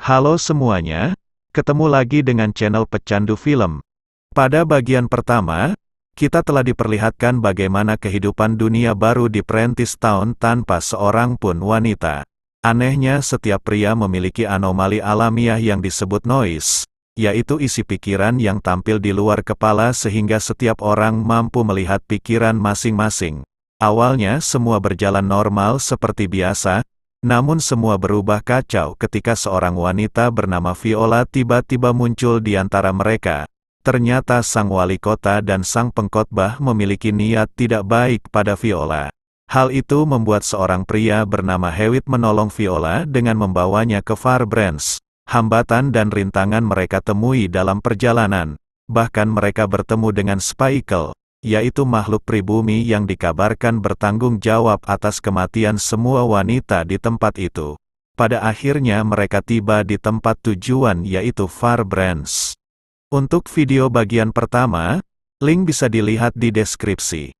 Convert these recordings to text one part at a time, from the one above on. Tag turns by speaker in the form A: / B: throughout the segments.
A: Halo semuanya, ketemu lagi dengan channel Pecandu Film. Pada bagian pertama, kita telah diperlihatkan bagaimana kehidupan dunia baru di Prentice Town tanpa seorang pun wanita. Anehnya setiap pria memiliki anomali alamiah yang disebut noise, yaitu isi pikiran yang tampil di luar kepala sehingga setiap orang mampu melihat pikiran masing-masing. Awalnya semua berjalan normal seperti biasa, namun semua berubah kacau ketika seorang wanita bernama Viola tiba-tiba muncul di antara mereka. Ternyata sang wali kota dan sang pengkhotbah memiliki niat tidak baik pada Viola. Hal itu membuat seorang pria bernama Hewitt menolong Viola dengan membawanya ke Farbranch. Hambatan dan rintangan mereka temui dalam perjalanan. Bahkan mereka bertemu dengan Spikle, yaitu makhluk pribumi yang dikabarkan bertanggung jawab atas kematian semua wanita di tempat itu. Pada akhirnya mereka tiba di tempat tujuan yaitu Farbranch. Untuk video bagian pertama, link bisa dilihat di deskripsi.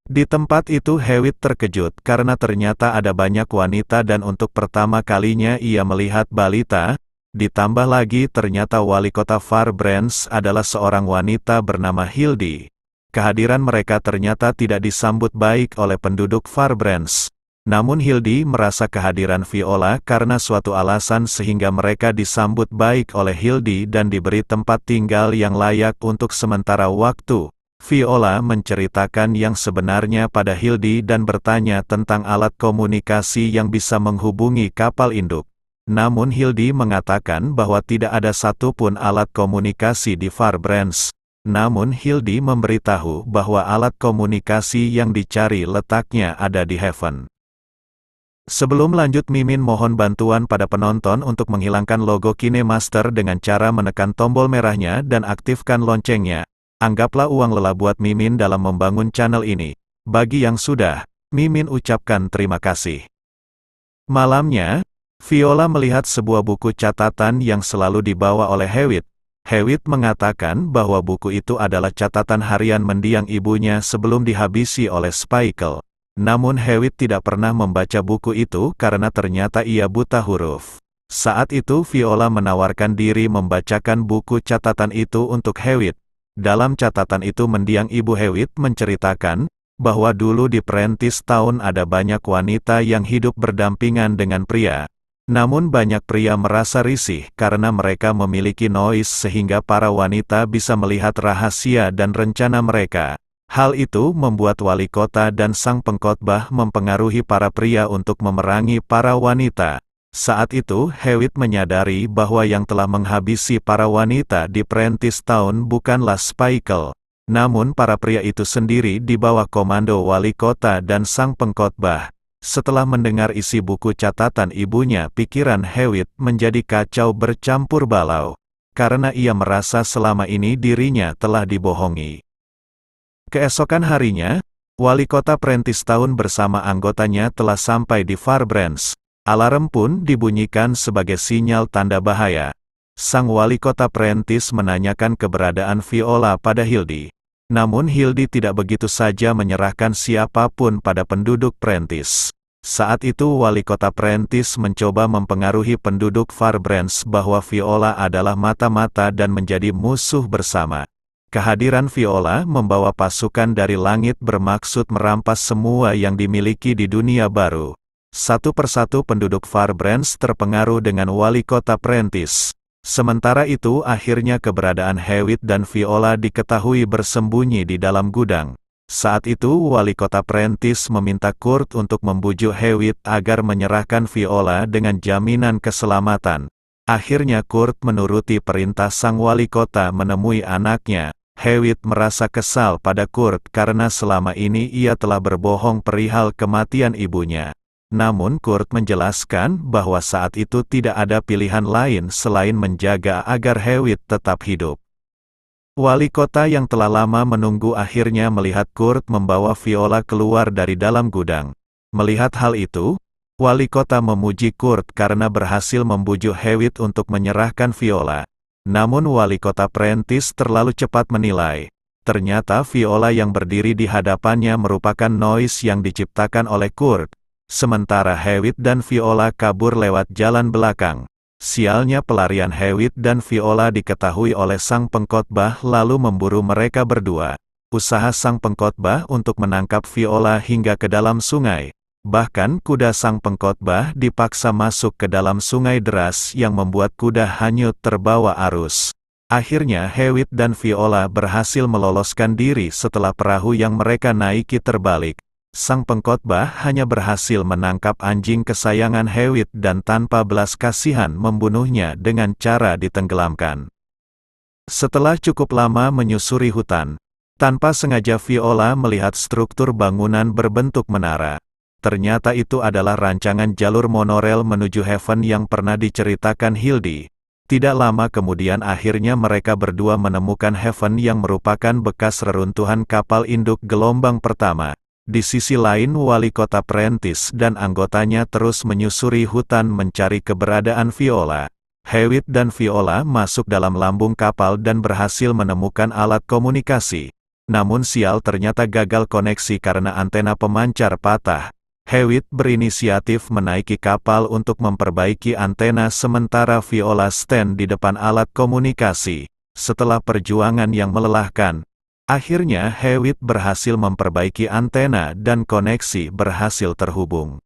A: Di tempat itu Hewitt terkejut karena ternyata ada banyak wanita dan untuk pertama kalinya ia melihat balita. Ditambah lagi ternyata wali kota Farbranch adalah seorang wanita bernama Hildy. Kehadiran mereka ternyata tidak disambut baik oleh penduduk Farbranch. Namun Hildy merasa kehadiran Viola karena suatu alasan sehingga mereka disambut baik oleh Hildy dan diberi tempat tinggal yang layak untuk sementara waktu. Viola menceritakan yang sebenarnya pada Hildy dan bertanya tentang alat komunikasi yang bisa menghubungi kapal induk. Namun Hildy mengatakan bahwa tidak ada satupun alat komunikasi di Farbranch. Namun Hildy memberitahu bahwa alat komunikasi yang dicari letaknya ada di Heaven. Sebelum lanjut, Mimin mohon bantuan pada penonton untuk menghilangkan logo KineMaster dengan cara menekan tombol merahnya dan aktifkan loncengnya. Anggaplah uang lelah buat Mimin dalam membangun channel ini. Bagi yang sudah, Mimin ucapkan terima kasih. Malamnya, Viola melihat sebuah buku catatan yang selalu dibawa oleh Hewitt. Hewitt mengatakan bahwa buku itu adalah catatan harian mendiang ibunya sebelum dihabisi oleh Spikle. Namun Hewitt tidak pernah membaca buku itu karena ternyata ia buta huruf. Saat itu Viola menawarkan diri membacakan buku catatan itu untuk Hewitt. Dalam catatan itu mendiang ibu Hewitt menceritakan bahwa dulu di Prentice Town ada banyak wanita yang hidup berdampingan dengan pria. Namun banyak pria merasa risih karena mereka memiliki noise sehingga para wanita bisa melihat rahasia dan rencana mereka. Hal itu membuat wali kota dan sang pengkhotbah mempengaruhi para pria untuk memerangi para wanita. Saat itu Hewitt menyadari bahwa yang telah menghabisi para wanita di Prentice Town bukanlah Spikle. Namun para pria itu sendiri di bawah komando wali kota dan sang pengkhotbah. Setelah mendengar isi buku catatan ibunya, pikiran Hewitt menjadi kacau bercampur balau. Karena ia merasa selama ini dirinya telah dibohongi. Keesokan harinya, wali kota Prentice Town bersama anggotanya telah sampai di Farbranch. Alarm pun dibunyikan sebagai sinyal tanda bahaya. Sang wali kota Prentice menanyakan keberadaan Viola pada Hildy. Namun Hildy tidak begitu saja menyerahkan siapapun pada penduduk Prentice. Saat itu wali kota Prentice mencoba mempengaruhi penduduk Farbranch bahwa Viola adalah mata-mata dan menjadi musuh bersama. Kehadiran Viola membawa pasukan dari langit bermaksud merampas semua yang dimiliki di dunia baru. Satu persatu penduduk Farbranch terpengaruh dengan wali kota Prentice. Sementara itu akhirnya keberadaan Hewitt dan Viola diketahui bersembunyi di dalam gudang. Saat itu wali kota Prentice meminta Kurt untuk membujuk Hewitt agar menyerahkan Viola dengan jaminan keselamatan. Akhirnya Kurt menuruti perintah sang wali kota menemui anaknya. Hewitt merasa kesal pada Kurt karena selama ini ia telah berbohong perihal kematian ibunya. Namun Kurt menjelaskan bahwa saat itu tidak ada pilihan lain selain menjaga agar Hewitt tetap hidup. Wali kota yang telah lama menunggu akhirnya melihat Kurt membawa Viola keluar dari dalam gudang. Melihat hal itu, wali kota memuji Kurt karena berhasil membujuk Hewitt untuk menyerahkan Viola. Namun wali kota Prentice terlalu cepat menilai. Ternyata Viola yang berdiri di hadapannya merupakan noise yang diciptakan oleh Kurt. sementara Hewitt dan Viola kabur lewat jalan belakang. Sialnya pelarian Hewitt dan Viola diketahui oleh sang pengkhotbah lalu memburu mereka berdua. Usaha sang pengkhotbah untuk menangkap Viola hingga ke dalam sungai. Bahkan kuda sang pengkhotbah dipaksa masuk ke dalam sungai deras yang membuat kuda hanyut terbawa arus. Akhirnya Hewitt dan Viola berhasil meloloskan diri setelah perahu yang mereka naiki terbalik. Sang pengkhotbah hanya berhasil menangkap anjing kesayangan Hewitt dan tanpa belas kasihan membunuhnya dengan cara ditenggelamkan. Setelah cukup lama menyusuri hutan, tanpa sengaja Viola melihat struktur bangunan berbentuk menara. Ternyata itu adalah rancangan jalur monorel menuju Haven yang pernah diceritakan Hildy. Tidak lama kemudian akhirnya mereka berdua menemukan Haven yang merupakan bekas reruntuhan kapal induk gelombang pertama. Di sisi lain wali kota Prentice dan anggotanya terus menyusuri hutan mencari keberadaan Viola. Hewitt dan Viola masuk dalam lambung kapal dan berhasil menemukan alat komunikasi. Namun sial ternyata gagal koneksi karena antena pemancar patah. Hewitt berinisiatif menaiki kapal untuk memperbaiki antena sementara Viola stand di depan alat komunikasi. Setelah perjuangan yang melelahkan, akhirnya Hewitt berhasil memperbaiki antena dan koneksi berhasil terhubung.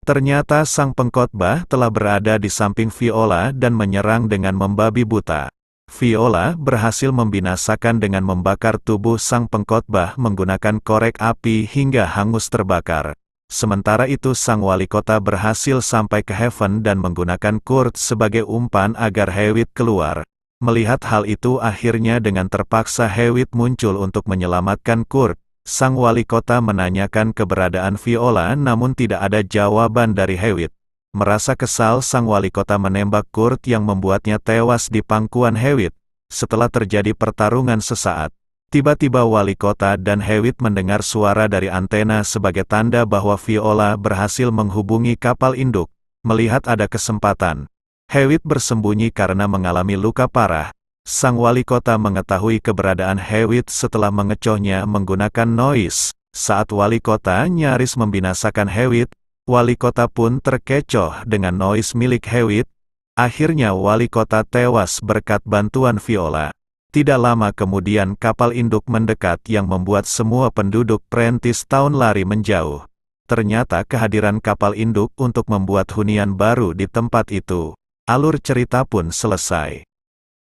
A: Ternyata sang pengkhotbah telah berada di samping Viola dan menyerang dengan membabi buta. Viola berhasil membinasakan dengan membakar tubuh sang pengkhotbah menggunakan korek api hingga hangus terbakar. Sementara itu sang wali kota berhasil sampai ke Haven dan menggunakan Kurt sebagai umpan agar Hewitt keluar. Melihat hal itu akhirnya dengan terpaksa Hewitt muncul untuk menyelamatkan Kurt. Sang wali kota menanyakan keberadaan Viola namun tidak ada jawaban dari Hewitt. Merasa kesal sang wali kota menembak Kurt yang membuatnya tewas di pangkuan Hewitt. Setelah terjadi pertarungan sesaat, tiba-tiba wali kota dan Hewitt mendengar suara dari antena sebagai tanda bahwa Viola berhasil menghubungi kapal induk. Melihat ada kesempatan, Hewitt bersembunyi karena mengalami luka parah. Sang wali kota mengetahui keberadaan Hewitt setelah mengecohnya menggunakan noise. Saat wali kota nyaris membinasakan Hewitt, wali kota pun terkecoh dengan noise milik Hewitt. Akhirnya wali kota tewas berkat bantuan Viola. Tidak lama kemudian kapal induk mendekat yang membuat semua penduduk Prentice Town lari menjauh. Ternyata kehadiran kapal induk untuk membuat hunian baru di tempat itu. Alur cerita pun selesai.